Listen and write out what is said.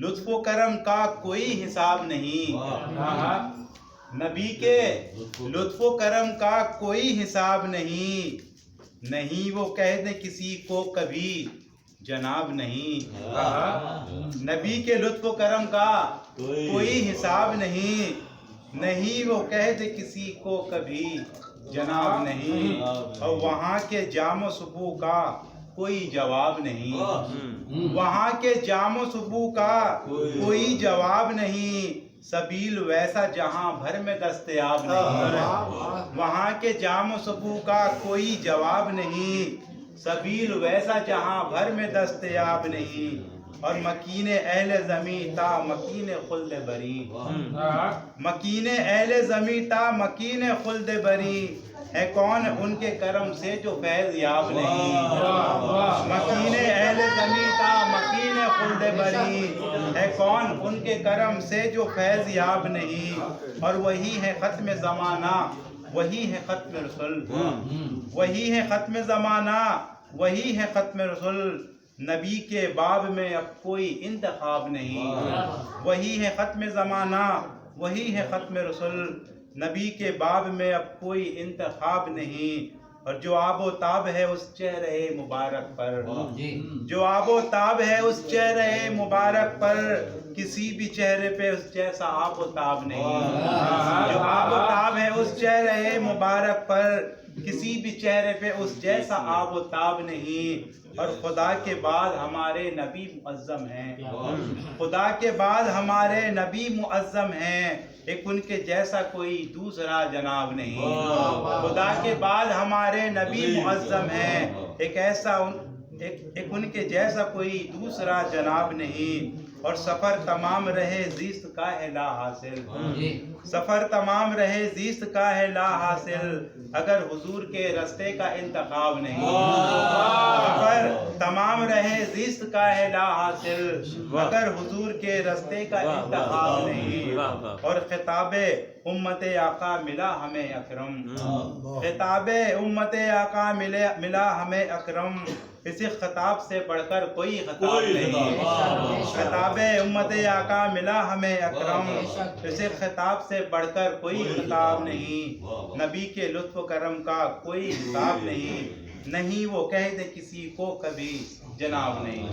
لطف و کرم کا کوئی حساب نہیں، نبی کے لطف و کرم کا کوئی حساب نہیں، نہیں وہ کہہ دے کسی کو کبھی جناب نہیں، نبی کے لطف و کرم کا کوئی حساب نہیں، نہیں وہ کہہ دے کسی کو کبھی جناب نہیں، اور وہاں کے جام و صبح کا کوئی جواب نہیں، وہاں کے جام و صبح کا کوئی جواب نہیں، سبیل ویسا جہاں بھر میں دستیاب نہیں، وہاں کے جام و صبح کا کوئی جواب نہیں، سبیل ویسا جہاں بھر میں دستیاب نہیں، اور مکین اہل زمیں تا مکین خلد بری، مکین اہل زمیں تا مکین خلد بری، ہے کون ان کے کرم سے جو فیض یاب نہیں، مکین اہل زمیں تا مکین خلد بری، ہے کون ان کے کرم سے جو فیض یاب نہیں، اور وہی ہے ختم زمانہ وہی ہے ختم رسول، وہی ہے ختم زمانہ وہی ہے ختم رسول، نبی کے باب میں اب کوئی انتخاب نہیں، وہی ہے ختم زمانہ وہی ہے ختم رسول، نبی کے باب میں اب کوئی انتخاب نہیں، اور جو آب و تاب ہے اس چہرے مبارک پر، جو آب و تاب ہے اس چہرے مبارک پر، کسی بھی چہرے پہ اس جیسا آب و تاب نہیں، جو آب و تاب ہے اس چہرے مبارک پر، کسی بھی چہرے پہ اس جیسا آب و تاب نہیں، اور خدا کے بعد ہمارے نبی معظم ہیں، خدا کے بعد ہمارے نبی معظم ہیں، ایک ان کے جیسا کوئی دوسرا جناب نہیں، خدا کے بعد ہمارے نبی معظم ہیں، ایک ان کے جیسا کوئی دوسرا جناب نہیں، اور سفر تمام رہے زیست کا ہے لا حاصل، سفر تمام رہے زیست کا ہے لا حاصل، اگر حضور کے رستے کا انتخاب نہیں، سفر تمام رہے زیست کا ہے لا حاصل، اگر حضور کے رستے کا انتخاب نہیں، اور خطاب امت آقا ملا ہمیں اکرم، خطاب امت آقا ملا ہمیں اکرم، اسی خطاب سے بڑھ کر کوئی خطاب نہیں، خطاب امت آقا ملا ہمیں اکرم، اسی خطاب سے بڑھ کر کوئی خطاب نہیں، نبی کے لطف و کرم کا کوئی حساب نہیں، نہیں وہ کہہ دے کسی کو کبھی جناب نہیں۔